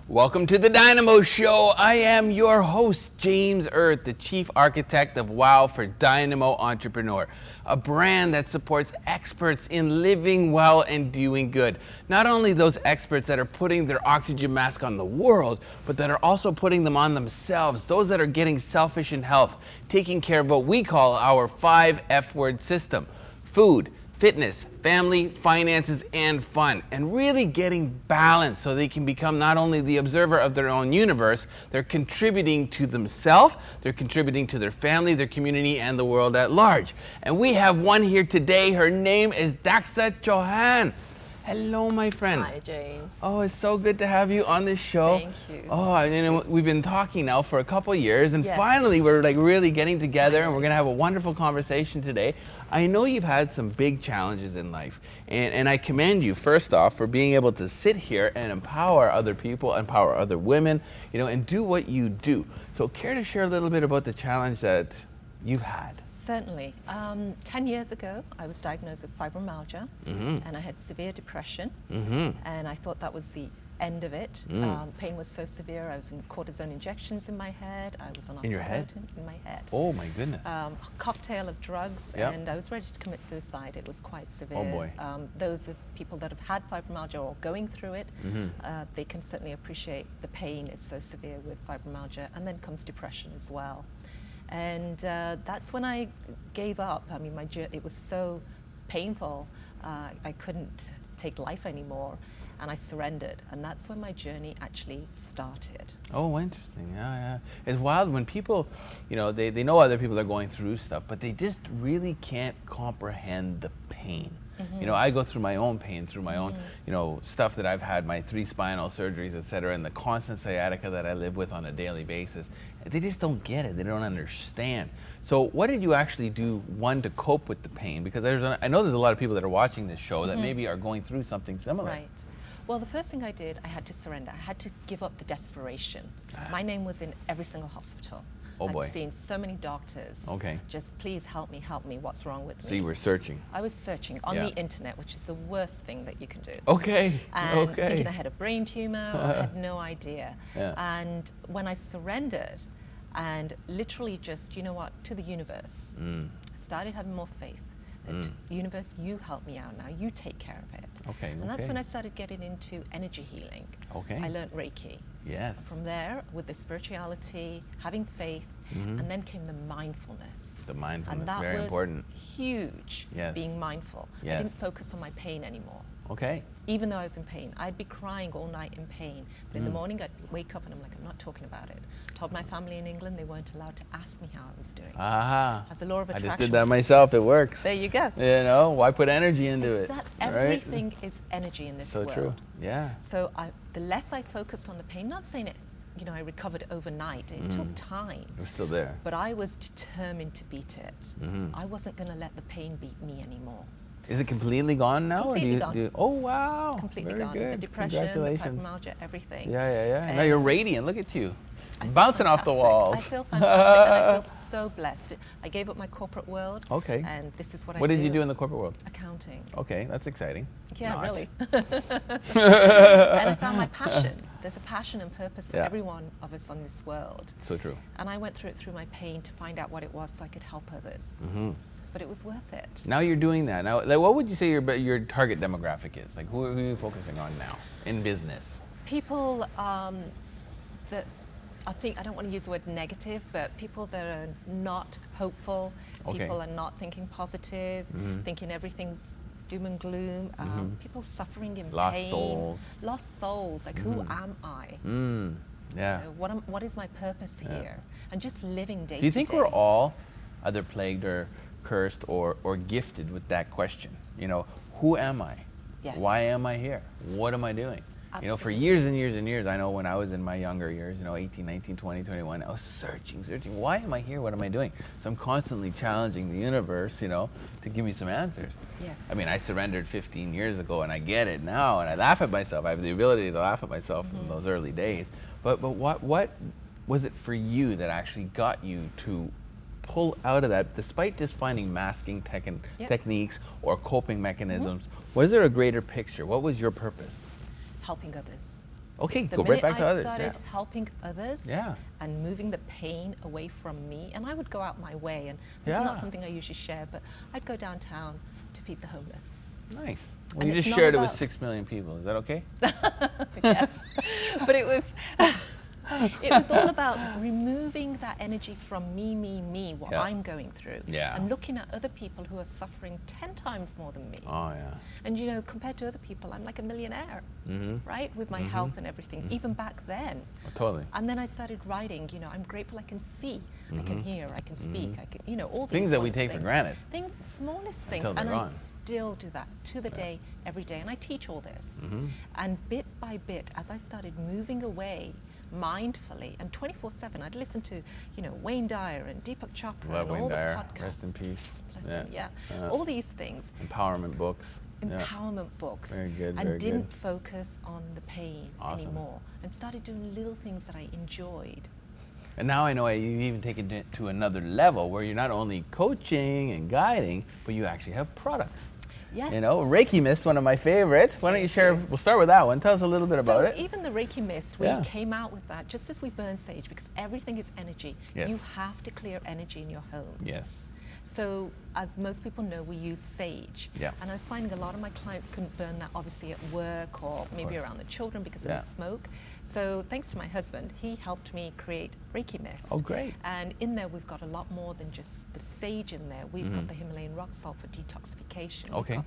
Welcome to the DYNAMO Show. I am your host, James Erdt, the Chief Architect of WOW for DYNAMO Entrepreneur, a brand that supports experts in living well and doing good. Not only those experts that are putting their oxygen mask on the world, but that are also putting them on themselves, those that are getting selfish in health, taking care of what we call our 5 F-word system: food, fitness, family, finances, and fun, and really getting balance so they can become not only the observer of their own universe, they're contributing to themselves, they're contributing to their family, their community, and the world at large. And we have one here today. Her name is Daxa Chauhan. Hello, my friend. Hi, James. Oh, it's so good to have you on this show. Thank you. Oh, you know, we've been talking now for a couple years, and Yes. finally we're like really getting together, and we're gonna have a wonderful conversation today. I know you've had some big challenges in life, and I commend you first off for being able to sit here and empower other people, empower other women, you know, and do what you do. So care to share a little bit about the challenge that you've had? Certainly. 10 years ago, I was diagnosed with fibromyalgia, and I had severe depression, and I thought that was the end of it. Pain was so severe, I was in cortisone injections in my head, I was on In your head? oxycodone in my head. Oh my goodness. A cocktail of drugs, Yep. and I was ready to commit suicide. It was quite severe. Oh boy. Those of people that have had fibromyalgia or going through it, they can certainly appreciate the pain is so severe with fibromyalgia, and then comes depression as well. And that's when I gave up. I mean, it was so painful, I couldn't take life anymore, and I surrendered. And that's when my journey actually started. Oh, interesting. Yeah, yeah. It's wild when people, you know, they know other people are going through stuff, but they just really can't comprehend the pain. You know, I go through my own pain, through my own, you know, stuff that I've had, my 3 spinal surgeries, et cetera, and the constant sciatica that I live with on a daily basis. They just don't get it. They don't understand. So what did you actually do, one, to cope with the pain? Because I know there's a lot of people that are watching this show that maybe are going through something similar. Right. Well, the first thing I did, I had to surrender. I had to give up the desperation. My name was in every single hospital. Oh boy. I'd seen so many doctors. Okay. Just please help me, what's wrong with me? So you were searching. I was searching on the internet, which is the worst thing that you can do. Okay. And thinking I had a brain tumor, or I had no idea. Yeah. And when I surrendered, and literally just, you know what, to the universe, I started having more faith. That universe, you help me out now, you take care of it. Okay. And that's when I started getting into energy healing. Okay. I learned Reiki. Yes. From there, with the spirituality, having faith, and then came the mindfulness. The mindfulness, And that very was important. huge, Yes. being mindful. I Yes. didn't focus on my pain anymore. Okay. Even though I was in pain, I'd be crying all night in pain. But in the morning, I'd wake up and I'm like, I'm not talking about it. Told my family in England they weren't allowed to ask me how I was doing. Aha. As a law of I attraction. just did that myself. It works. There you go. You know, why put energy into it? Everything is energy in this So world. true. Yeah. So the less I focused on the pain, not saying it, you know, I recovered overnight. It took time. It was still there. But I was determined to beat it. I wasn't going to let the pain beat me anymore. Is it completely gone now? Completely or gone. do you, oh, wow. Completely Very gone. good. The depression, the Congratulations. fibromyalgia, everything. Yeah, yeah, yeah. Now you're radiant. Look at you. Bouncing off the walls. I feel fantastic, and I feel so blessed. I gave up my corporate world. Okay. And this is what I do. What did you do in the corporate world? Accounting. Okay, that's exciting. Yeah, Not. really. And I found my passion. There's a passion and purpose for Yeah. every one of us on this world. So true. And I went through it through my pain to find out what it was so I could help others. But it was worth it. Now you're doing that. Now, like, what would you say your target demographic is? Like, who are you focusing on now in business? People that I think, I don't want to use the word negative, but people that are not hopeful, Okay. people are not thinking positive, thinking everything's doom and gloom, people suffering in Lost pain. souls. Lost souls, like who am I? Yeah. You know, what is my purpose here? And just living day to day. Do you think we're all either plagued or cursed or gifted with that question? You know, who am I? Yes. Why am I here? What am I doing? You know, for Absolutely. years and years and years, I know when I was in my younger years, you know, 18, 19, 20, 21, I was searching. Why am I here? What am I doing? So I'm constantly challenging the universe, you know, to give me some answers. Yes. I mean, I surrendered 15 years ago and I get it now and I laugh at myself. I have the ability to laugh at myself in those early days. But what was it for you that actually got you to pull out of that, despite just finding masking techniques or coping mechanisms? Was there a greater picture? What was your purpose? Helping others. Okay, The go right minute back to I others. started helping others Yeah. and moving the pain away from me, and I would go out my way, and this Yeah. is not something I usually share, but I'd go downtown to feed the homeless. Nice. Well, And you it's just not shared it with about- 6 million people. Is that okay? Yes. But it was it was all about removing that energy from me, what Yeah. I'm going through. Yeah. And looking at other people who are suffering 10 times more than me. Oh, yeah. And you know, compared to other people, I'm like a millionaire, right? With my health and everything, even back then. Oh, totally. And then I started writing, you know, I'm grateful I can see, I can hear, I can speak, I can, you know, all these Things that we wonderful take for things. granted. Things, smallest things. Until they're And I gone. still do that to the day, every day. And I teach all this. And bit by bit, as I started moving away mindfully and 24/7, I'd listen to, you know, Wayne Dyer and Deepak Chopra Love and Wayne all Dyer. the podcasts. Rest in peace. Bless him, yeah. All these things. Empowerment books. Yeah. Empowerment books. Very good, and very didn't good. focus on the pain Awesome. anymore, and started doing little things that I enjoyed. And now I know you've even taken it to another level where you're not only coaching and guiding, but you actually have products. Yes. You know, Reiki Mist, one of my favorites. Why don't you share? We'll start with that one. Tell us a little bit about it. Even the Reiki Mist, we Yeah. came out with that just as we burn sage, because everything is energy. Yes. You have to clear energy in your homes. Yes. So, as most people know, we use sage. Yeah. And I was finding a lot of my clients couldn't burn that, obviously, at work or maybe course. around the children because Yeah. of the smoke. So, thanks to my husband, he helped me create Reiki Mist. Oh, great. And in there, we've got a lot more than just the sage in there. We've got the Himalayan rock salt for detoxification. We've Okay. got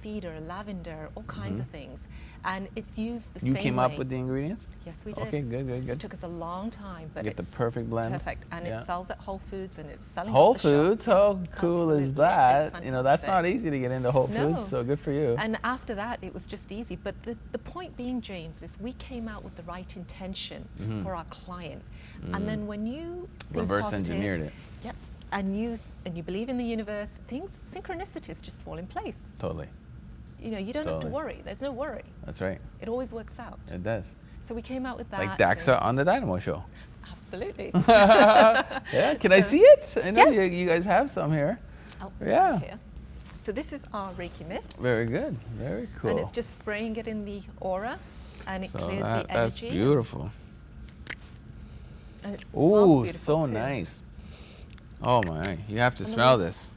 cedar, lavender, all kinds of things. And it's used the You same came way. up with the ingredients? Yes, we did. Okay, good. It took us a long time, but You get the it's perfect blend. perfect. And Yeah. it sells at Whole Foods, and it's selling Whole off the shelf. Foods, how cool is Absolutely. that? It's You know, that's not fantastic. easy to get into Whole No. Foods, so good for you. And after that, it was just easy. But the point being, James, is we came out with the right intention for our client. And then when you think Reverse positive, engineered it. Yep. And you believe in the universe, things, synchronicities just fall in place. Totally. You know, you don't have to Totally. worry. There's no worry. That's right. It always works out. It does. So we came out with that. Like Daxa on the Dynamo Show. Absolutely. Yeah, can I see it? I know Yes. you guys have some here. Oh, it's Yeah. right here. So this is our Reiki Mist. Very good. Very cool. And it's just spraying it in the aura, and it so clears that, the that's energy. beautiful. And it smells Ooh, beautiful so too. nice. Oh my, you have to And the smell one- this.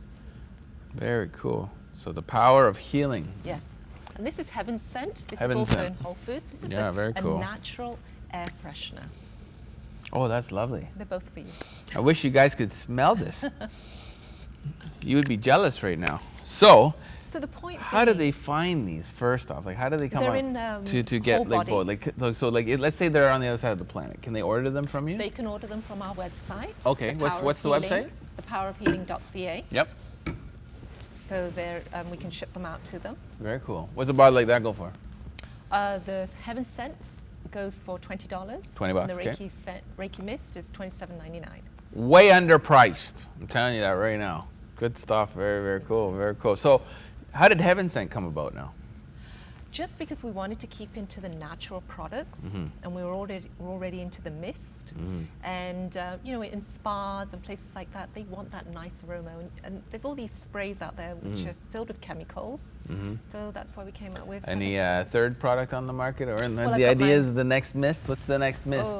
Very cool. So the power of healing. Yes. And this is Heaven Scent. This Heaven is also Scent. in Whole Foods. This is Yeah, very cool. a natural air freshener. Oh, that's lovely. They're both for you. I wish you guys could smell this. You would be jealous right now. So, So the point how do being- they find these first off? Like, how do they come They're up in, to get whole like body. both? Like, so like, let's say they're on the other side of the planet. Can they order them from you? They can order them from our website. Okay, what's the website? Thepowerofhealing.ca. Yep. So they're, we can ship them out to them. Very cool. What's a bottle like that go for? The Heaven Scent goes for $20. $20, And the okay. Reiki Mist is $27.99. Way underpriced. I'm telling you that right now. Good stuff. Very, very cool. Very cool. So, how did Heaven Scent come about now? just because we wanted to keep into the natural products, and we were already into the mist, and you know, in spas and places like that, they want that nice aroma, and there's all these sprays out there which are filled with chemicals, so that's why we came out with. Any third product on the market, or Well, the idea is the next mist? What's the next mist?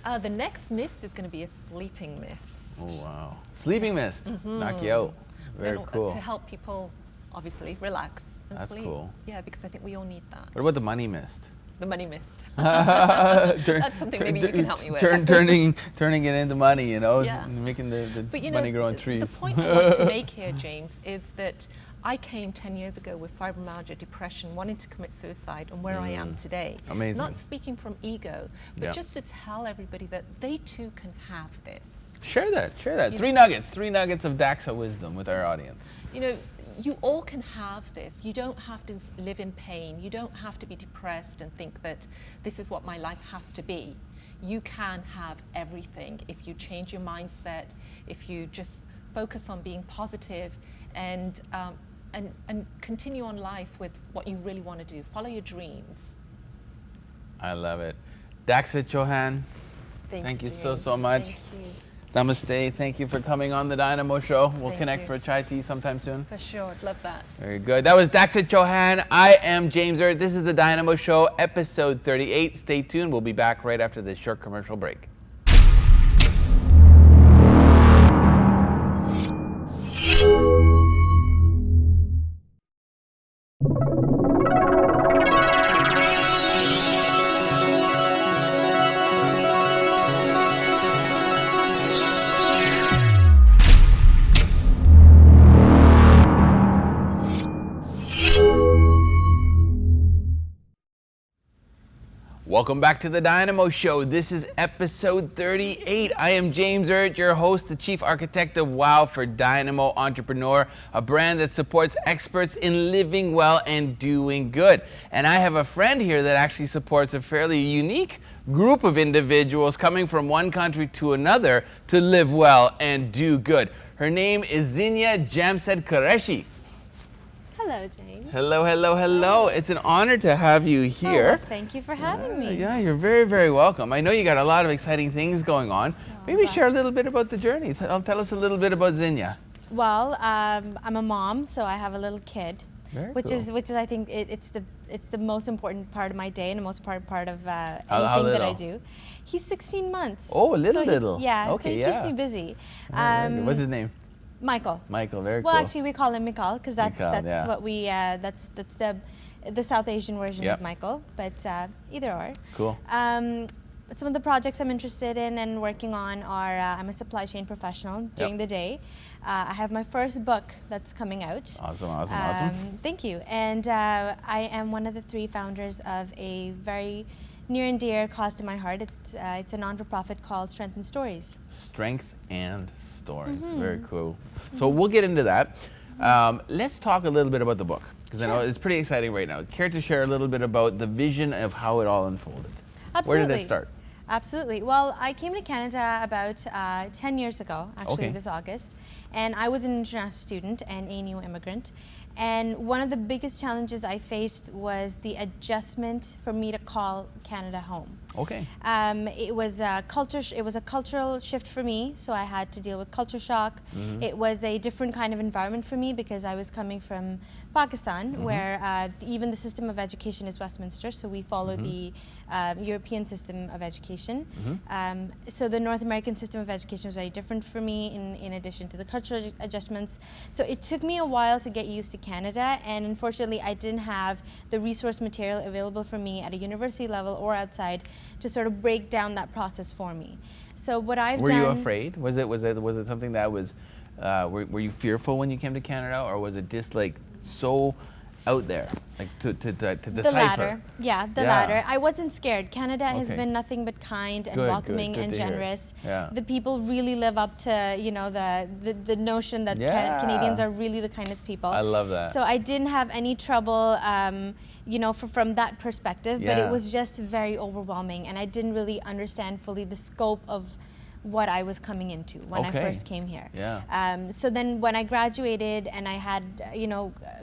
Oh, the next mist is going to be a sleeping mist. Oh wow, sleeping mist, knock you out. Very cool. To help people, obviously, relax and That's sleep. cool. Yeah, because I think we all need that. What about the money mist? The money mist. That's something maybe you can help me with. Turning it into money, you know, Yeah. making the But, you money know, grow on trees. The point I want to make here, James, is that I came 10 years ago with fibromyalgia, depression, wanting to commit suicide, and where I am today. Amazing. Not speaking from ego, but Yeah. just to tell everybody that they too can have this. Share that. You Three nuggets of Daxa wisdom with our audience. You know, you all can have this. You don't have to live in pain. You don't have to be depressed and think that this is what my life has to be. You can have everything if you change your mindset, if you just focus on being positive and continue on life with what you really want to do. Follow your dreams. I love it. Daxa Chauhan, thank you so much. Thank you. Namaste. Thank you for coming on the Dynamo Show. We'll Thank connect you. for a chai tea sometime soon. For sure, I'd love that. Very good. That was Daxa Chauhan. I am James Erdt. This is the Dynamo Show, episode 38. Stay tuned. We'll be back right after this short commercial break. Welcome back to the Dynamo Show. This is episode 38. I am James Erdt, your host, the chief architect of WOW for DYNAMO Entrepreneur, a brand that supports experts in living well and doing good. And I have a friend here that actually supports a fairly unique group of individuals coming from one country to another to live well and do good. Her name is Zinnia J Qureshi. Hello, James. Hello. It's an honor to have you here. Oh, well, thank you for having me. Yeah, you're very welcome. I know you got a lot of exciting things going on. Maybe share a little bit about the journey. Tell us a little bit about Zenia. Well, I'm a mom, so I have a little kid, which cool. is I think it's the most important part of my day and the most part of How anything that I little? do. He's 16 months. Oh, little. Yeah, Okay, so he keeps me busy. What's his name? Michael. Michael. Very Well, cool. actually, we call him Mikal because that's yeah. what we that's the South Asian version Yep. of Michael, but either or. Cool. Some of the projects I'm interested in and working on are I'm a supply chain professional during the day. I have my first book that's coming out. Awesome. Thank you. And I am one of the 3 founders of a very near and dear cause to my heart. It's a non-for-profit called Strength and Stories. Strength and Stories. Very cool. So we'll get into that. Let's talk a little bit about the book, because I know it's pretty exciting right now. Care to share a little bit about the vision of how it all unfolded? Absolutely. Where did it start? Absolutely. Well, I came to Canada about 10 years ago, actually, this August, and I was an international student and a new immigrant. And one of the biggest challenges I faced was the adjustment for me to call Canada home. Okay. It was a cultural shift for me, so I had to deal with culture shock. It was a different kind of environment for me because I was coming from Pakistan, where even the system of education is Westminster, so we follow the European system of education. So the North American system of education was very different for me in addition to the cultural adjustments. So it took me a while to get used to Canada, and unfortunately I didn't have the resource material available for me at a university level or outside to sort of break down that process for me. So what I've done... Were you afraid? Was it something that was, were you fearful when you came to Canada, or was it just like so out there, like to decipher? The latter, the latter. I wasn't scared. Canada has been nothing but kind and welcoming and generous. The people really live up to, you know, the notion that Canadians are really the kindest people. I love that. So I didn't have any trouble, you know, from that perspective, but it was just very overwhelming, and I didn't really understand fully the scope of what I was coming into when I Okay. first came here. Yeah. So then when I graduated and I had,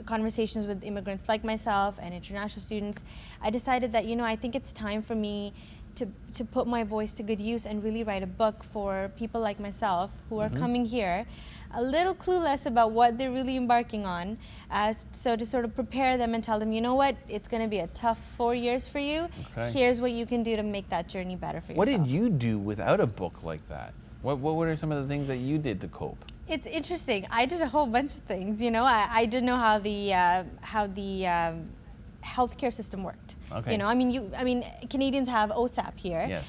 conversations with immigrants like myself and international students, I decided that, I think it's time for me to put my voice to good use and really write a book for people like myself who are coming here a little clueless about what they're really embarking on. So to sort of prepare them and tell them, you know what, it's going to be a tough 4 years for you. Okay. Here's what you can do to make that journey better for What yourself. did you do without a book like that? What are some of the things that you did to cope? It's interesting. I did a whole bunch of things. I didn't know how the healthcare system worked. Okay. I mean, Canadians have OSAP here. Yes.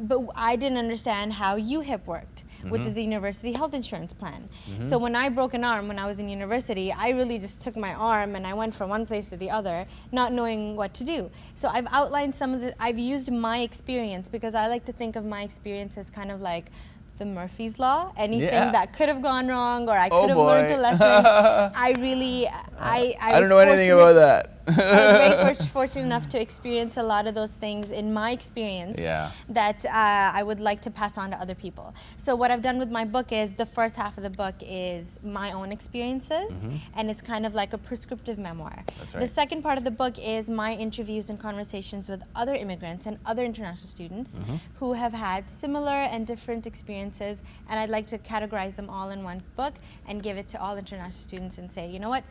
But I didn't understand how UHIP worked, which is the University Health Insurance Plan. So when I broke an arm when I was in university, I really just took my arm and I went from one place to the other, not knowing what to do. So I've outlined I've used my experience, because I like to think of my experience as kind of like the Murphy's Law. Anything that could have gone wrong, or I could have learned a lesson. I don't know anything about that. I was very fortunate enough to experience a lot of those things in my experience that I would like to pass on to other people. So what I've done with my book is the first half of the book is my own experiences, and it's kind of like a prescriptive memoir. That's right. The second part of the book is my interviews and conversations with other immigrants and other international students who have had similar and different experiences, and I'd like to categorize them all in one book and give it to all international students and say, you know what,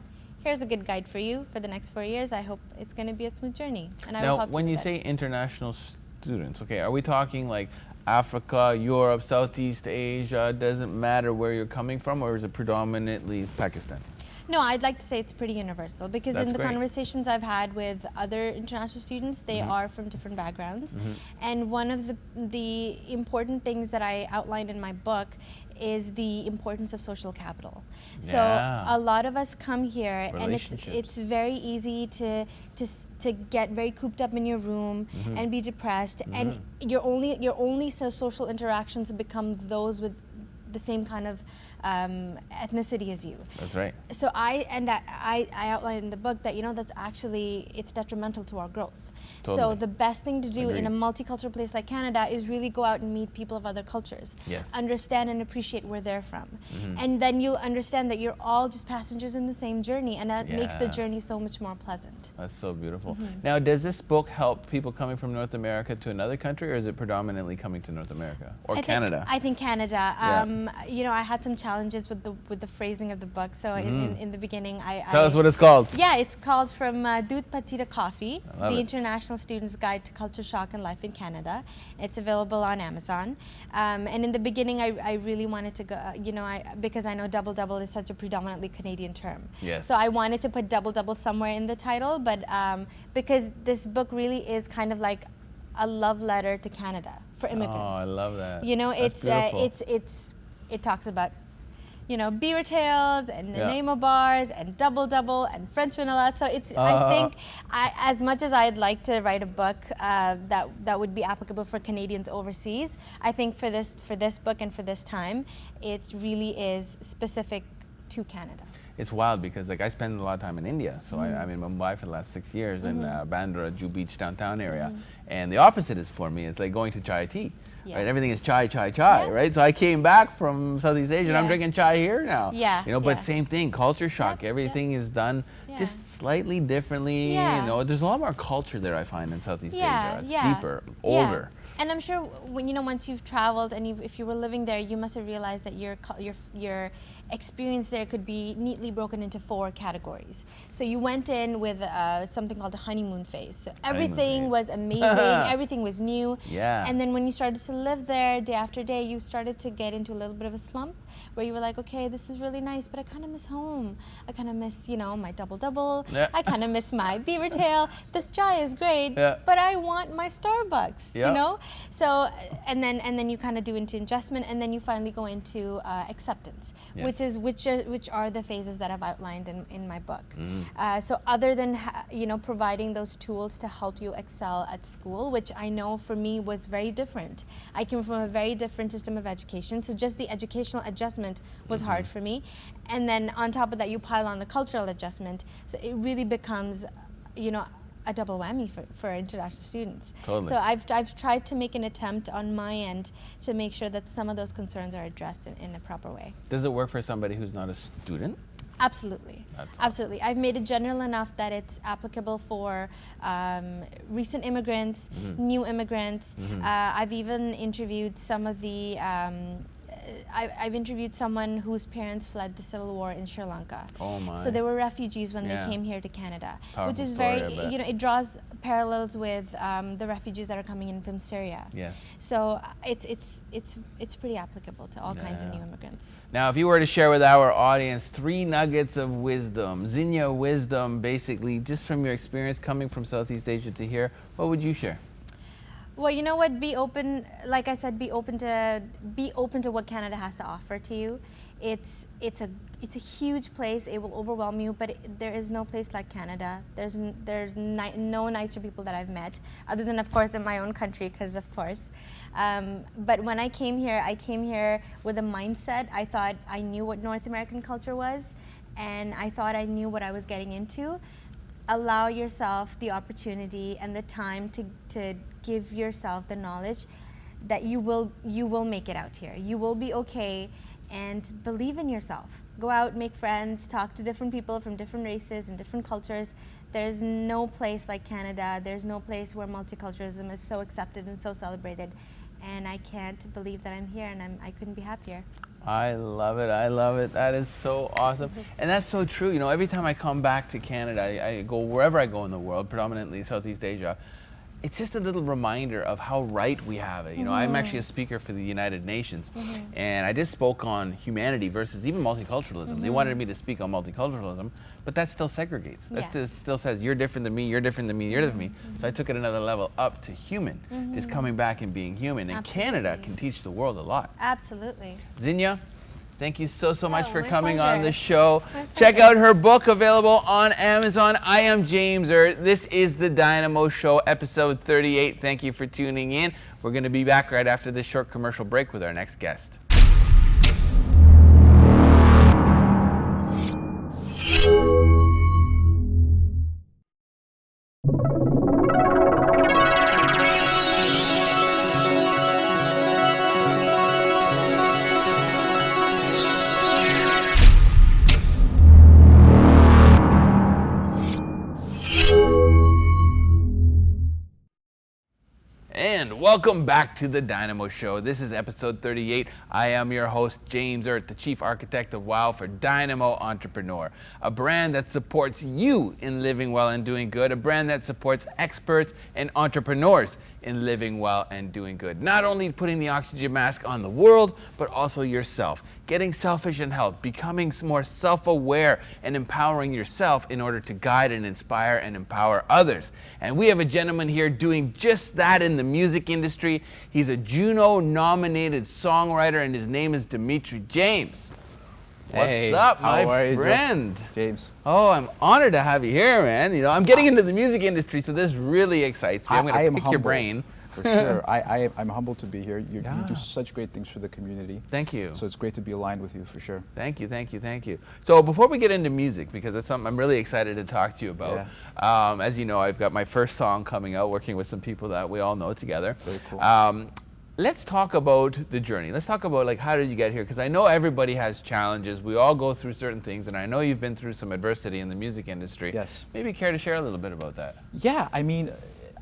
here's a good guide for you for the next 4 years. I hope it's going to be a smooth journey. And I will Now, help when you with say international students, okay, are we talking like Africa, Europe, Southeast Asia? Doesn't matter where you're coming from, or is it predominantly Pakistan? No, I'd like to say it's pretty universal, because That's in the great. conversations I've had with other international students, they are from different backgrounds. And one of the important things that I outlined in my book is the importance of social capital. So a lot of us come here, and it's very easy to get very cooped up in your room and be depressed, and your only social interactions become those with the same kind of ethnicity as you. That's right. So I outlined in the book that that's actually, it's detrimental to our growth. Totally. So the best thing to do in a Agreed. multicultural place like Canada is really go out and meet people of other cultures. Yes. Understand and appreciate where they're from. And then you'll understand that you're all just passengers in the same journey, and that makes the journey so much more pleasant. That's so beautiful. Now, does this book help people coming from North America to another country, or is it predominantly coming to North America or Canada? I think Canada. I had some challenges with the phrasing of the book. So in the beginning, Tell us what it's called. Yeah, it's called From Doodh Patti to Coffee, love the it. International Student's Guide to Culture Shock and Life in Canada. It's available on Amazon. And in the beginning, I really wanted to go, because I know double double is such a predominantly Canadian term. Yes. So I wanted to put double double somewhere in the title, but because this book really is kind of like a love letter to Canada for immigrants. Oh, I love that. It's That's beautiful. it talks about beaver tails and Nanaimo bars and double double and French vanilla. So it's I think as much as I'd like to write a book that would be applicable for Canadians overseas, I think for this book and for this time, it really is specific to Canada. It's wild because I spend a lot of time in India. So I'm in Mumbai for the last 6 years in Bandra, Juhu Beach downtown area. And the opposite is for me. It's like going to chai tea. Yeah. Right? Everything is chai, right? So I came back from Southeast Asia and I'm drinking chai here now. Yeah. But same thing, culture shock. Everything is done just slightly differently. Yeah. There's a lot more culture there, I find, in Southeast Asia. It's Yeah. deeper, older. And I'm sure when once you've traveled and if you were living there, you must have realized that your experience there could be neatly broken into 4 categories. So you went in with something called the honeymoon phase. So everything was amazing, everything was new. Yeah. And then when you started to live there day after day, you started to get into a little bit of a slump where you were like, okay, this is really nice, but I kind of miss home. I kind of miss, my double double. Yeah. I kind of miss my beaver tail. This chai is great, but I want my Starbucks. So and then you kind of do into adjustment, and then you finally go into acceptance, which are the phases that I've outlined in my book. So other than providing those tools to help you excel at school, which I know for me was very different. I came from a very different system of education, so just the educational adjustment was hard for me, and then on top of that you pile on the cultural adjustment. So it really becomes a double whammy for international students. Totally. So I've tried to make an attempt on my end to make sure that some of those concerns are addressed in a proper way. Does it work for somebody who's not a student? Absolutely. Absolutely. I've made it general enough that it's applicable for recent immigrants, new immigrants. I've even interviewed some of the I've interviewed someone whose parents fled the civil war in Sri Lanka. Oh my. So they were refugees when they came here to Canada, Powerful which is story, very, I bet. you know, it draws parallels with the refugees that are coming in from Syria. Yes. So it's pretty applicable to all kinds of new immigrants. Now, if you were to share with our audience 3 nuggets of wisdom, Zinnia wisdom, basically, just from your experience coming from Southeast Asia to here, what would you share? Well, you know what? Be open. Like I said, be open to what Canada has to offer to you. It's a huge place. It will overwhelm you, but there is no place like Canada. There's no nicer people that I've met, other than of course in my own country, because of course. But when I came here with a mindset. I thought I knew what North American culture was, and I thought I knew what I was getting into. Allow yourself the opportunity and the time to give yourself the knowledge that you will make it out here. You will be okay, and believe in yourself. Go out, make friends, talk to different people from different races and different cultures. There's no place like Canada. There's no place where multiculturalism is so accepted and so celebrated. And I can't believe that I'm here, and I couldn't be happier. I love it. I love it. That is so awesome. And that's so true. You know, every time I come back to Canada, I go wherever I go in the world, predominantly Southeast Asia, it's just a little reminder of how right we have it. You know, I'm actually a speaker for the United Nations, and I just spoke on humanity versus even multiculturalism. They wanted me to speak on multiculturalism, but that still segregates. That still says you're different than me, you're different than me, you're different than me. So I took it another level up to human, just coming back and being human. And Canada can teach the world a lot. Absolutely. Zinnia, thank you so much for my coming on pleasure. the show. Check out her book, available on Amazon. I am James Erdt. This is the Dynamo Show, episode 38. Thank you for tuning in. We're going to be back right after this short commercial break with our next guest. And welcome back to the Dynamo Show. This is episode 38. I am your host, James Erdt, the chief architect of WOW for DYNAMO Entrepreneur, a brand that supports you in living well and doing good, a brand that supports experts and entrepreneurs in living well and doing good. Not only putting the oxygen mask on the world, but also yourself. Getting selfish in health, becoming more self-aware and empowering yourself in order to guide and inspire and empower others. And we have a gentleman here doing just that in the music industry. He's a Juno-nominated songwriter, and his name is Demetri James. What's up, my friend? James. Oh, I'm honored to have you here, man. You know, I'm getting into the music industry, so this really excites me. I'm going to pick your brain. For sure. I'm humbled to be here. You do such great things for the community. Thank you. So it's great to be aligned with you, for sure. Thank you, thank you, thank you. So before we get into music, because that's something I'm really excited to talk to you about. As you know, I've got my first song coming out, working with some people that we all know together. Very cool. Let's talk about the journey. Let's talk about, like, how did you get here? Because I know everybody has challenges. We all go through certain things, and I know you've been through some adversity in the music industry. Yes. Maybe care to share a little bit about that? Yeah, I mean,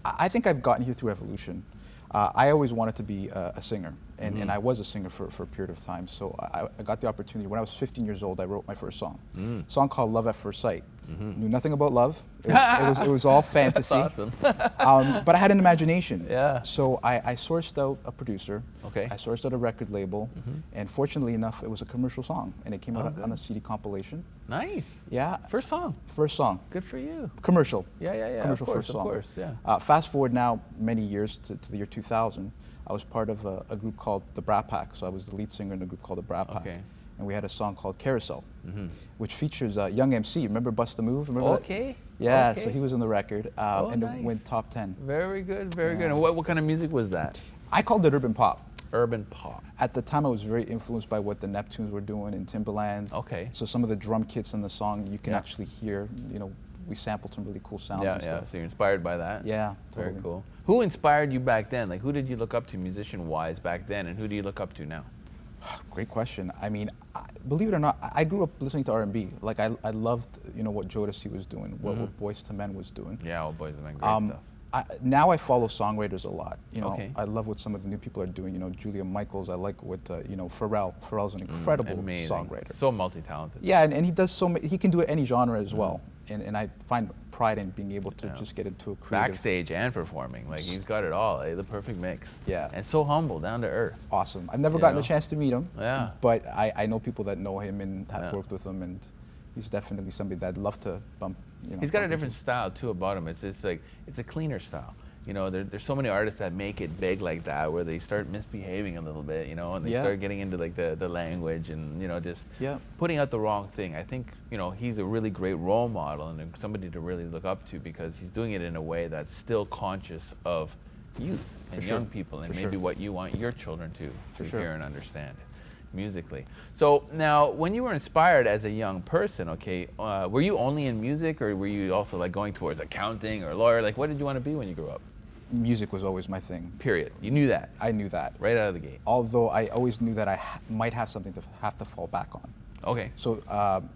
I think I've gotten here through evolution. I always wanted to be a singer, and I was a singer for a period of time. So I got the opportunity. When I was 15 years old, I wrote my first song. A song called Love at First Sight. Knew nothing about love. It was all fantasy. That's awesome. But I had an imagination. Yeah. So I sourced out a producer. Okay. I sourced out a record label. And fortunately enough, it was a commercial song. And it came out on a CD compilation. Nice. Yeah. First song. First song. Good for you. Commercial. Yeah. Commercial Of course, first song. Of course, yeah. Fast forward now many years to the year 2000. I was part of a group called the Brat Pack. So I was the lead singer in a group called the Brat Pack. Okay. And we had a song called Carousel, which features Young MC. Remember Bust the Move? Remember that? Okay. Yeah, Okay. so he was on the record, and nice. it went top 10. Very good, very good. And what kind of music was that? I called it urban pop. Urban pop. At the time, I was very influenced by what the Neptunes were doing in Timbaland. Okay. So some of the drum kits in the song, you can actually hear, we sampled some really cool sounds Yeah, and yeah. stuff. So you're inspired by that? Yeah, Very totally. cool. Who inspired you back then? Like, who did you look up to musician-wise back then, and who do you look up to now? Great question. I mean, believe it or not, I grew up listening to R&B. Like I loved, you know, what Jodeci was doing, what Boyz II Men was doing. Yeah, all Boys and Men, great stuff. Now I follow songwriters a lot. You know, Okay. I love what some of the new people are doing. You know, Julia Michaels. I like what you know, Pharrell. Pharrell's an incredible Amazing. songwriter. So multi-talented. Yeah, and he does he can do it any genre as well. And I find pride in being able to just get into a creative. Backstage and performing, like he's got it all. The perfect mix. Yeah. And so humble, down to earth. Awesome. I've never You gotten know? a chance to meet him. Yeah. But I know people that know him and have Yeah. worked with him, and he's definitely somebody that I'd love to bump. You know, He's got a bump different into. style too about him. It's just like, it's a cleaner style. You know, there's so many artists that make it big like that, where they start misbehaving a little bit, you know, and they Yeah. start getting into like the language and, you know, just Yeah. putting out the wrong thing. I think, you know, he's a really great role model and somebody to really look up to, because he's doing it in a way that's still conscious of youth and sure. young people, and For maybe sure. what you want your children For to sure. hear and understand musically. So now, when you were inspired as a young person, okay, were you only in music, or were you also like going towards accounting or lawyer? Like, what did you want to be when you grew up? Music was always my thing. Period. You knew that I knew that. right out of the gate. Although I always knew that I might have something to have to fall back on. Okay. So,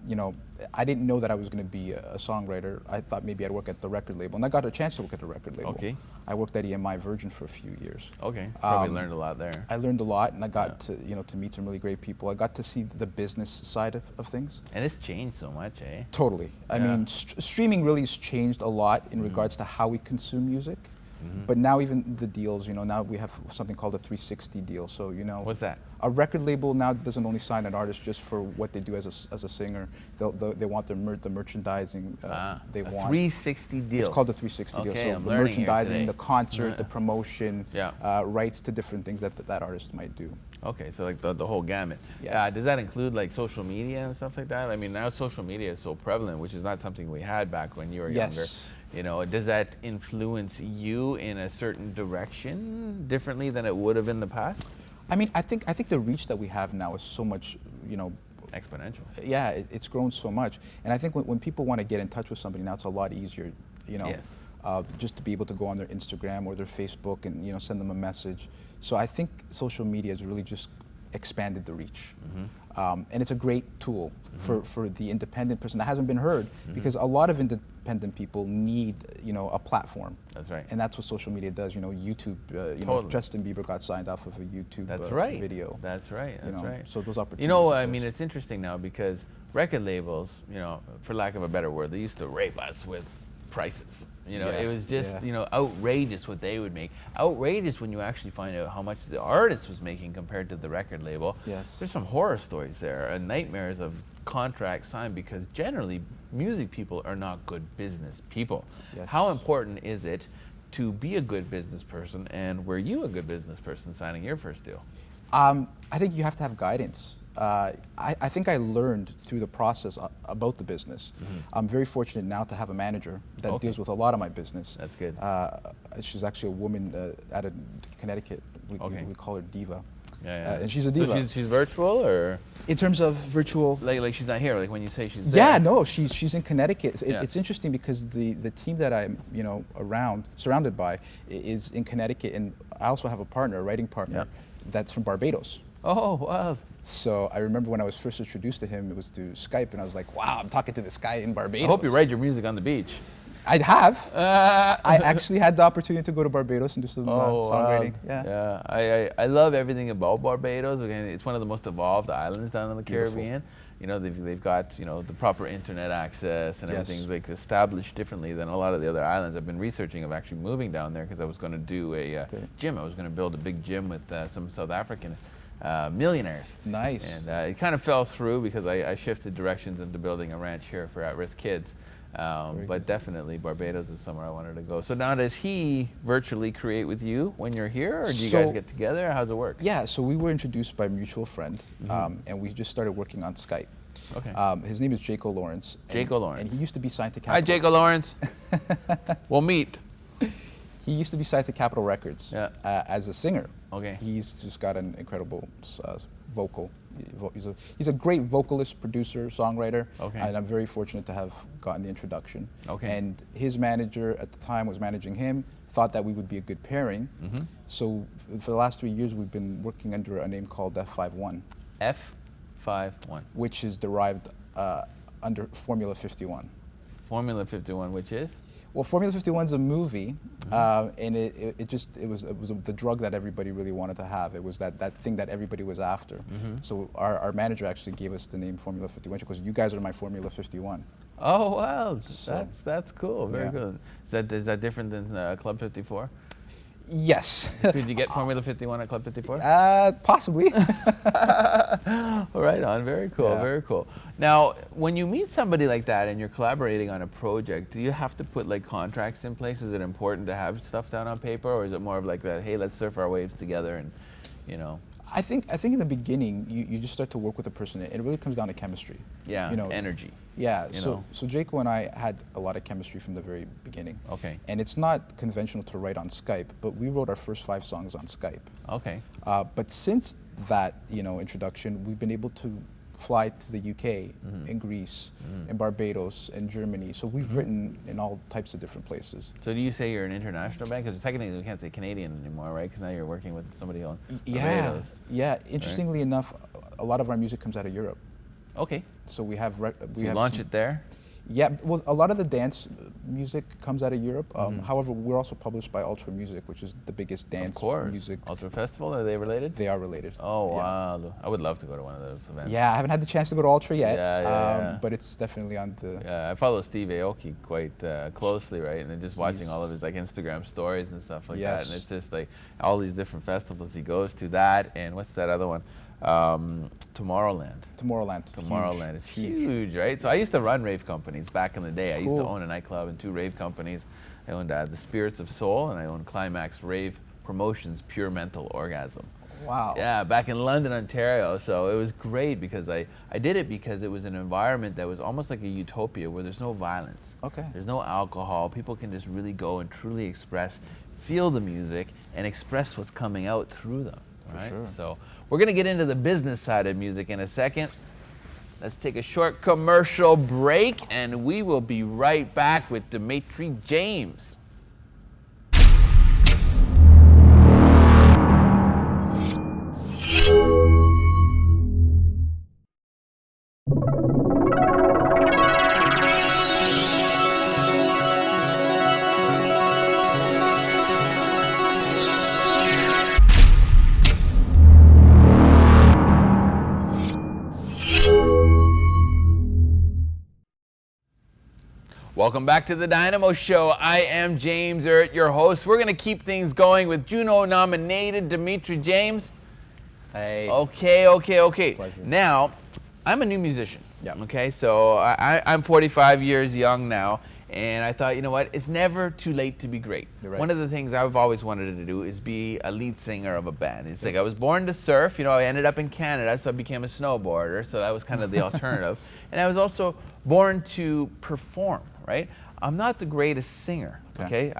you know, I didn't know that I was going to be a songwriter. I thought maybe I'd work at the record label, and I got a chance to work at the record label. Okay. I worked at EMI Virgin for a few years. Okay. Probably learned a lot there. I learned a lot, and I got to, you know, to meet some really great people. I got to see the business side of things. And it's changed so much, eh? Totally. I Yeah. mean, streaming really has changed a lot in regards to how we consume music. But now even the deals, you know, now we have something called a 360 deal. So, you know, What's that? a record label now doesn't only sign an artist just for what they do as a singer. They want the merchandising. They a want 360 deal. It's called the 360 deal. Okay, So I'm the learning here merchandising, today. the concert, the promotion, Yeah. rights to different things that artist might do. Okay, so like the whole gamut. Yeah. Does that include like social media and stuff like that? I mean, now social media is so prevalent, which is not something we had back when you were younger. Yes. You know, does that influence you in a certain direction differently than it would have in the past? I mean, I think the reach that we have now is so much, you know, Exponential. yeah, it's grown so much. And I think when people want to get in touch with somebody now, it's a lot easier, you know, Yes. just to be able to go on their Instagram or their Facebook and, you know, send them a message. So I think social media has really just expanded the reach. And it's a great tool for the independent person that hasn't been heard, because a lot of independent people need, you know, a platform. That's right. And that's what social media does. You know, YouTube, you know, Totally. Justin Bieber got signed off of a YouTube That's right. video. That's right. You That's know, right. so those opportunities You know, I exist. mean, it's interesting now because record labels, you know, for lack of a better word, they used to rape us with prices. You know, Yeah, it was just, yeah. you know, outrageous what they would make. Outrageous when you actually find out how much the artist was making compared to the record label. Yes. There's some horror stories there and nightmares of contracts signed, because generally music people are not good business people. Yes. How important is it to be a good business person, and were you a good business person signing your first deal? I think you have to have guidance. I think I learned through the process about the business. I'm very fortunate now to have a manager that Okay. deals with a lot of my business. That's good. She's actually a woman out of Connecticut. Okay. We call her Diva. Yeah. And she's a diva. So she's virtual, or In terms of virtual, like she's not here? Like when you say she's there? yeah, no, she's in Connecticut. Yeah. It's interesting because the team that I'm, you know, surrounded by is in Connecticut, and I also have a partner, a writing partner, that's from Barbados. Oh, wow. So I remember when I was first introduced to him, it was through Skype, and I was like, wow, I'm talking to this guy in Barbados. I hope you write your music on the beach. I have. I actually had the opportunity to go to Barbados and do some songwriting. Yeah. I love everything about Barbados. Again, it's one of the most evolved islands down in the Beautiful. Caribbean. You know, they've got, you know, the proper internet access, and Yes. everything's like established differently than a lot of the other islands. I've been researching of actually moving down there because I was going to do a gym. I was going to build a big gym with some South African millionaires. Nice. And it kind of fell through because I shifted directions into building a ranch here for at-risk kids. But definitely Barbados is somewhere I wanted to go. So now, does he virtually create with you when you're here, or do you guys So- get together? How's it work? Yeah, so we were introduced by a mutual friend, and we just started working on Skype. Okay. His name is Jaco Lawrence. Jaco Lawrence. And he used to be signed to Hi, Capitol. Jacob Lawrence. We'll meet. He used to be signed to Capitol Records Yeah. as a singer. Okay. He's just got an incredible vocal He's a great vocalist, producer, songwriter, Okay. and I'm very fortunate to have gotten the introduction. Okay. And his manager at the time was managing him, thought that we would be a good pairing. So for the last 3 years, we've been working under a name called F51. F51. Which is derived under Formula 51. Formula 51, which is? Well, Formula 51 is a movie, and it was the drug that everybody really wanted to have. It was that thing that everybody was after. So our manager actually gave us the name Formula 51 because you guys are my Formula 51. Oh wow, So, that's cool. Very yeah. good. Is that different than Club 54? Yes. Could you get Formula 51 at Club 54? Possibly. Right on. Very cool. Yeah. Very cool. Now, when you meet somebody like that and you're collaborating on a project, do you have to put like contracts in place? Is it important to have stuff down on paper, or is it more of like that? Hey, let's surf our waves together, and you know? I think in the beginning you just start to work with a person. It really comes down to chemistry. Yeah. You know, Energy. Yeah, you so know. Jaco and I had a lot of chemistry from the very beginning. Okay. And it's not conventional to write on Skype, but we wrote our first 5 songs on Skype. Okay. But since that, introduction, we've been able to fly to the UK, in Greece, in Barbados, in Germany. So we've written in all types of different places. So do you say you're an international band? Because technically we can't say Canadian anymore, right? Because now you're working with somebody else. Yeah, yeah. Interestingly enough, a lot of our music comes out of Europe. Okay. So we have You launch it there? Yeah, well, a lot of the dance music comes out of Europe. However, we're also published by Ultra Music, which is the biggest dance Of course. music. Ultra Festival, are they related? They are related. Oh, yeah. wow. I would love to go to one of those events. Yeah, I haven't had the chance to go to Ultra yet, Yeah. but it's definitely on the... Yeah, I follow Steve Aoki quite closely, right? And then just watching all of his like Instagram stories and stuff like that. Yes. And it's just like all these different festivals he goes to. That and what's that other one? Tomorrowland. Tomorrowland. It's huge, right? So I used to run rave companies back in the day. I used to Cool. own a nightclub and 2 rave companies. I owned the Spirits of Soul, and I owned Climax Rave Promotions Pure Mental Orgasm. Wow. Yeah, back in London, Ontario. So it was great because I did it because it was an environment that was almost like a utopia where there's no violence. Okay. There's no alcohol. People can just really go and truly express, feel the music, and express what's coming out through them. Right? sure. So we're going to get into the business side of music in a second. Let's take a short commercial break, and we will be right back with Demetri James. Welcome back to the Dynamo Show. I am James Erdt, your host. We're going to keep things going with Juno-nominated Demetri James. Hey. Okay. Pleasure. Now, I'm a new musician. Yeah. Okay, so I'm 45 years young now, and I thought, you know what? It's never too late to be great. You're right. One of the things I've always wanted to do is be a lead singer of a band. It's like I was born to surf. I ended up in Canada, so I became a snowboarder. So that was kind of the alternative. And I was also born to perform. Right? I'm not the greatest singer, okay?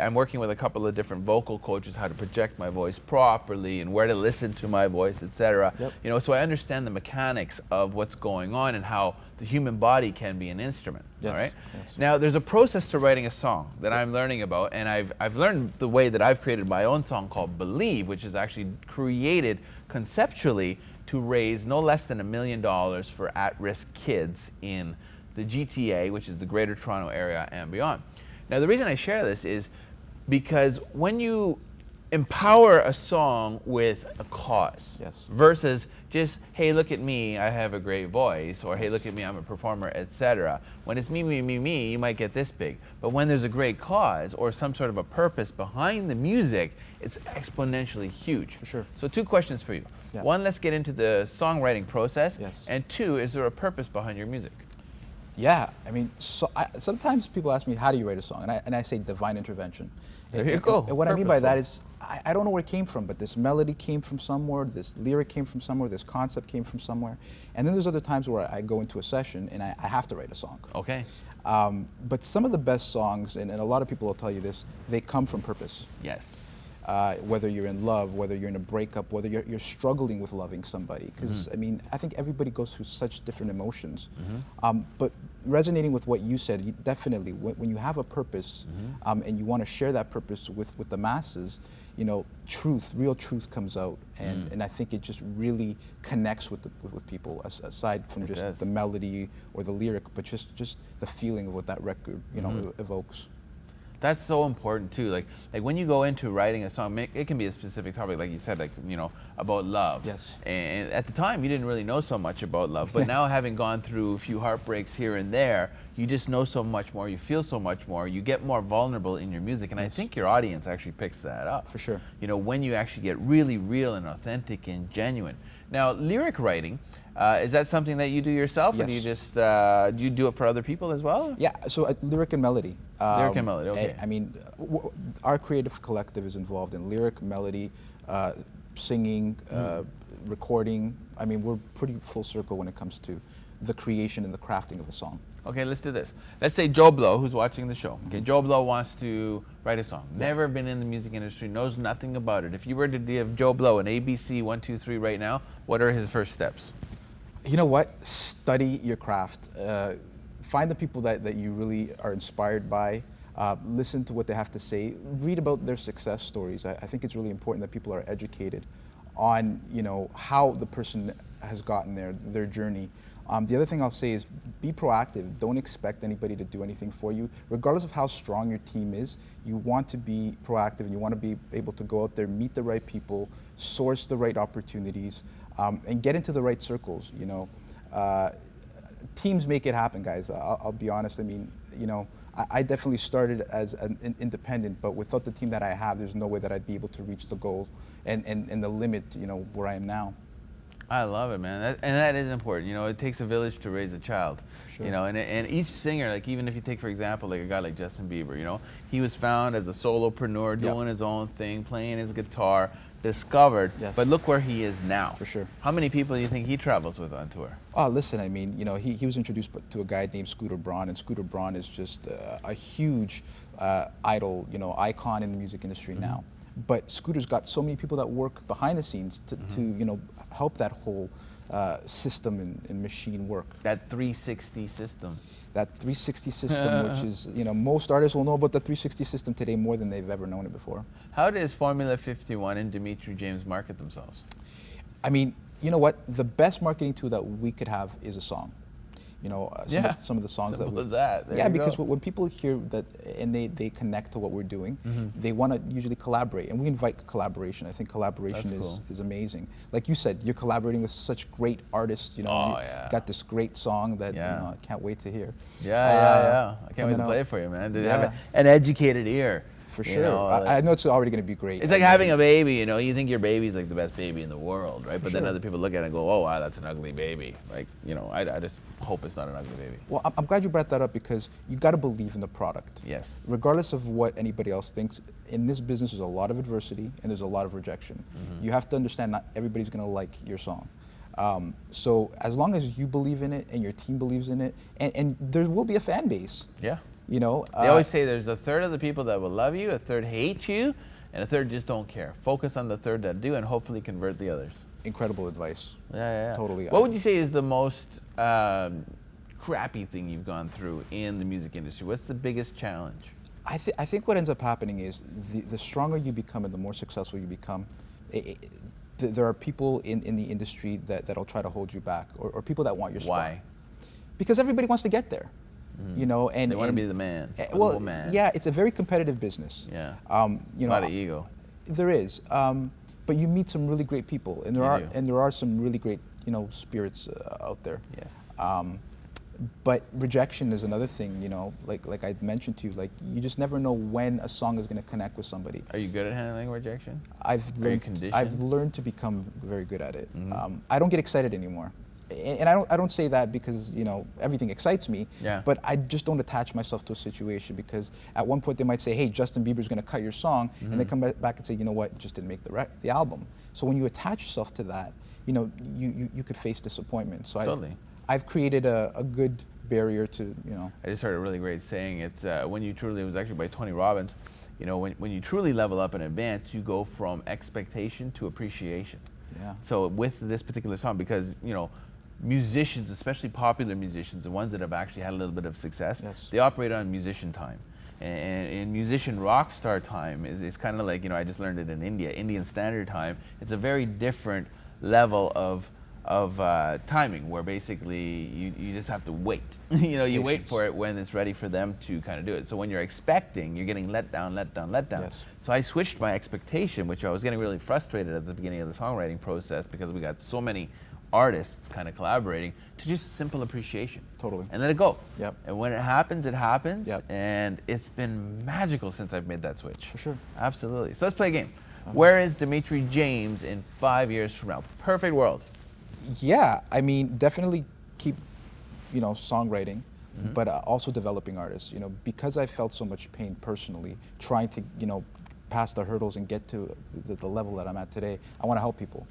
I'm working with a couple of different vocal coaches, how to project my voice properly and where to listen to my voice, etc. Yep. So I understand the mechanics of what's going on and how the human body can be an instrument, Yes, all right? yes. Now, there's a process to writing a song that I'm learning about, and I've learned the way that I've created my own song called Believe, which is actually created conceptually to raise no less than $1 million for at-risk kids in the GTA, which is the Greater Toronto Area and beyond. Now, the reason I share this is because when you empower a song with a cause Yes. versus just, hey, look at me, I have a great voice, or hey, look at me, I'm a performer, etc. When it's me, you might get this big. But when there's a great cause or some sort of a purpose behind the music, it's exponentially huge. For sure. So 2 questions for you. Yeah. 1, let's get into the songwriting process. Yes. And 2, is there a purpose behind your music? Yeah, I mean, sometimes people ask me, how do you write a song? And I say divine intervention. There you go. And what I mean by that Purposeful. is, I don't know where it came from, but this melody came from somewhere, this lyric came from somewhere, this concept came from somewhere. And then there's other times where I go into a session and I have to write a song. Okay. But some of the best songs, and a lot of people will tell you this, they come from purpose. Yes. whether you're in love, whether you're in a breakup, whether you're struggling with loving somebody. Because I mean, I think everybody goes through such different emotions. But resonating with what you said, definitely, when you have a purpose and you want to share that purpose with the masses, you know, real truth comes out, and I think it just really connects with people, aside from just the melody or the lyric, but just the feeling of what that record, you know, evokes. That's so important too. Like when you go into writing a song, it can be a specific topic, like you said, like, you know, about love. Yes. And at the time, you didn't really know so much about love, but now having gone through a few heartbreaks here and there, you just know so much more. You feel so much more. You get more vulnerable in your music, and I think your audience actually picks that up. For sure. You know, when you actually get really real and authentic and genuine. Now, lyric writing, is that something that you do yourself, or do you just do you do it for other people as well? Yeah, so lyric and melody. Lyric and melody, okay. I mean, our creative collective is involved in lyric, melody, singing, recording. I mean, we're pretty full circle when it comes to the creation and the crafting of a song. Okay, let's do this. Let's say Joe Blow, who's watching the show. Okay, Joe Blow wants to write a song. Never been in the music industry, knows nothing about it. If you were to give Joe Blow an ABC 1, 2, 3 right now, what are his first steps? You know what? Study your craft. Find the people that you really are inspired by. Listen to what they have to say. Read about their success stories. I think it's really important that people are educated on, you know, how the person has gotten there, their journey. The other thing I'll say is be proactive. Don't expect anybody to do anything for you. Regardless of how strong your team is, you want to be proactive, and you want to be able to go out there, meet the right people, source the right opportunities, and get into the right circles. You know, teams make it happen, guys. I'll be honest. I mean, you know, I definitely started as an independent, but without the team that I have, there's no way that I'd be able to reach the goal and the limit, you know, where I am now. I love it, man. And that is important. You know, it takes a village to raise a child. Sure. You know, and each singer, like even if you take, for example, like a guy like Justin Bieber, you know, he was found as a solopreneur, doing his own thing, playing his guitar, discovered, but look where he is now. For sure. How many people do you think he travels with on tour? Oh, listen, I mean, you know, he was introduced to a guy named Scooter Braun, and Scooter Braun is just a huge idol, you know, icon in the music industry now. But Scooter's got so many people that work behind the scenes to you know, help that whole system and machine work. That 360 system. That 360 system, which is, you know, most artists will know about the 360 system today more than they've ever known it before. How does Formula 51 and Demetri James market themselves? I mean, you know what? The best marketing tool that we could have is a song. You know, some of the songs Simple that as that. There yeah, you because go. when people hear that and they connect to what we're doing, they want to usually collaborate, and we invite collaboration. I think collaboration is amazing. Like you said, you're collaborating with such great artists. You know, you got this great song that you know, I can't wait to hear. I can't wait to play it for you, man. They have an educated ear. For sure. Know, I know it's already going to be great. It's like having a baby, you know. You think your baby's like the best baby in the world, right? But sure. then other people look at it and go, oh, wow, that's an ugly baby. Like, you know, I just hope it's not an ugly baby. Well, I'm glad you brought that up, because you got to believe in the product. Yes. Regardless of what anybody else thinks, in this business there's a lot of adversity and there's a lot of rejection. You have to understand not everybody's going to like your song. So as long as you believe in it and your team believes in it, and there will be a fan base. Yeah. You know, they always say there's a third of the people that will love you, a third hate you, and a third just don't care. Focus on the third that do, and hopefully convert the others. Incredible advice. Yeah. Totally. What would you say is the most crappy thing you've gone through in the music industry? What's the biggest challenge? I think what ends up happening is the stronger you become and the more successful you become, there are people in the industry that'll try to hold you back, or people that want your spot. Why? Because everybody wants to get there. You know, and they want to be the man. Well, the woman. yeah, it's a very competitive business. Yeah. You know, a lot of ego. There is, but you meet some really great people, and there are some really great, you know, spirits out there. Yes. But rejection is another thing. You know, like I mentioned to you, like you just never know when a song is going to connect with somebody. Are you good at handling rejection? I've learned to become very good at it. I don't get excited anymore. And I don't say that because, you know, everything excites me, but I just don't attach myself to a situation, because at one point they might say, hey, Justin Bieber's going to cut your song, and they come back and say, you know what, it just didn't make the album. So when you attach yourself to that, you know, you could face disappointment. So I've created a good barrier to, you know. I just heard a really great saying. It's when you truly, it was actually by Tony Robbins, you know, when you truly level up and advance, you go from expectation to appreciation. Yeah. So with this particular song, because, you know, musicians, especially popular musicians, the ones that have actually had a little bit of success, Yes. they operate on musician time. And in musician rock star time, it's kind of like, you know, I just learned it in India, Indian Standard Time. It's a very different level of timing, where basically you just have to wait. You know, you wait Patience. for it when it's ready for them to kind of do it. So when you're expecting, you're getting let down. Yes. So I switched my expectation, which I was getting really frustrated at the beginning of the songwriting process, because we got so many artists kind of collaborating, to just simple appreciation. Totally. And let it go. Yep. And when it happens, it happens. Yep. And it's been magical since I've made that switch. For sure. Absolutely. So let's play a game. Where is Demetri James in 5 years from now? Perfect world. Yeah, I mean, definitely keep, you know, songwriting, but also developing artists. You know, because I felt so much pain personally, trying to, you know, pass the hurdles and get to the level that I'm at today. I want to help people.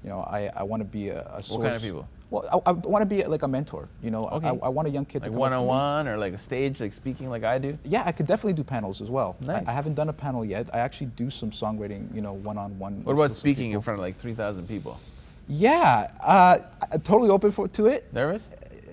You know, I want to be a source. What kind of people? Well, I want to be like a mentor. You know, Okay. I want a young kid Like to come up to me. one-on-one, or like a stage, like speaking like I do? Yeah, I could definitely do panels as well. Nice. I haven't done a panel yet. I actually do some songwriting, you know, one-on-one. What about speaking in front of like 3,000 people? Yeah, I'm totally open to it. Nervous?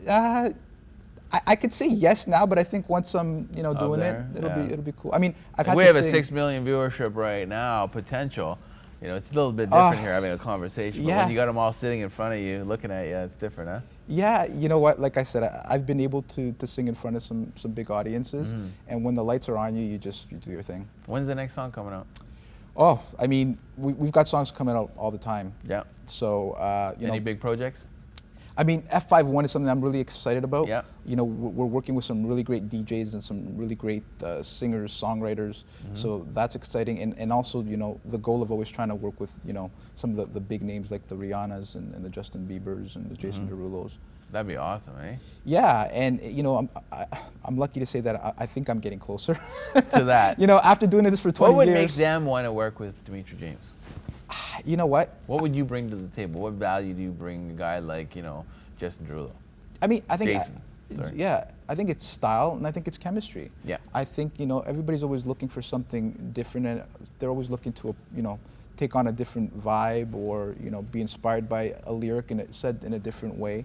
I could say yes now, but I think once I'm, you know, doing there, it'll yeah. be cool. I mean, I've had We to have a sing. 6 million viewership right now, potential. You know, it's a little bit different here having a conversation. But yeah. when you got them all sitting in front of you, looking at you, it's different, huh? Yeah, you know what? Like I said, I've been able to sing in front of some big audiences, and when the lights are on you, you do your thing. When's the next song coming out? Oh, I mean, we've got songs coming out all the time. Yeah. So you know, Any big projects? I mean, F51 is something I'm really excited about. Yeah. You know, we're working with some really great DJs and some really great singers, songwriters. So that's exciting. And also, you know, the goal of always trying to work with, you know, some of the big names like the Rihannas and the Justin Biebers and the Jason Derulos. That'd be awesome, eh? Yeah, and you know, I'm lucky to say that I think I'm getting closer To that. You know, after doing this for 20 What would years. make them want to work with Demetri James? You know what? What would you bring to the table? What value do you bring a guy like, you know, Justin Derulo? I mean, I think, Jason, sorry. yeah, I think it's style and I think it's chemistry. Yeah. I think, you know, everybody's always looking for something different, and they're always looking to, you know, take on a different vibe, or, you know, be inspired by a lyric and it said in a different way.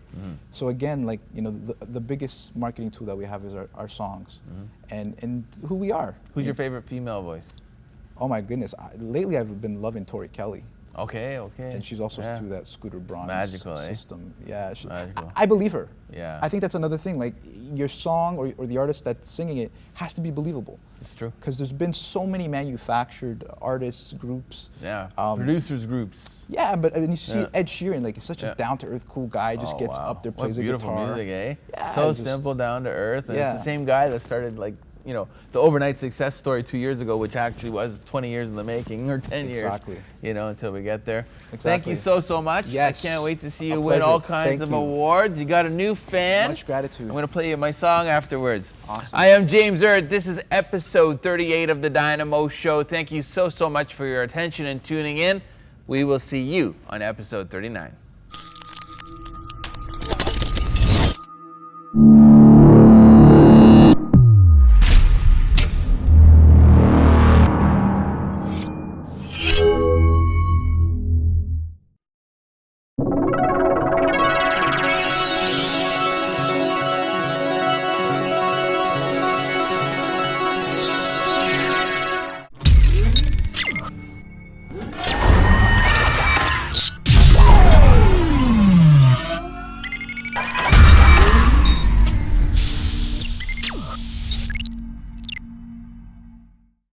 So again, like, you know, the biggest marketing tool that we have is our songs and who we are. Who's your favorite female voice? Oh my goodness, lately I've been loving Tori Kelly. Okay. And she's also through that Scooter Braun Magical, eh? system. Yeah, Magical. I believe her. Yeah. I think that's another thing. Like, your song or the artist that's singing it has to be believable. It's true. Because there's been so many manufactured artists, groups. Yeah. Producers groups. Yeah, but I mean, you see Yeah. Ed Sheeran, like, he's such a down-to-earth, cool guy. Just Oh, gets wow. up there, What plays a beautiful guitar. music, eh? Yeah, So just- simple, down to earth. And Yeah. it's the same guy that started, like, you know, the overnight success story 2 years ago, which actually was 20 years in the making, or 10 years. Exactly. You know, until we get there. Thank Exactly. you so much. Yes. I can't wait to see A you win all pleasure. kinds Thank of you. awards. You got a new fan. Much gratitude. I'm going to play you my song afterwards. Awesome. I am James Erdt. This is episode 38 of the Dynamo Show. Thank you so much for your attention and tuning in. We will see you on episode 39.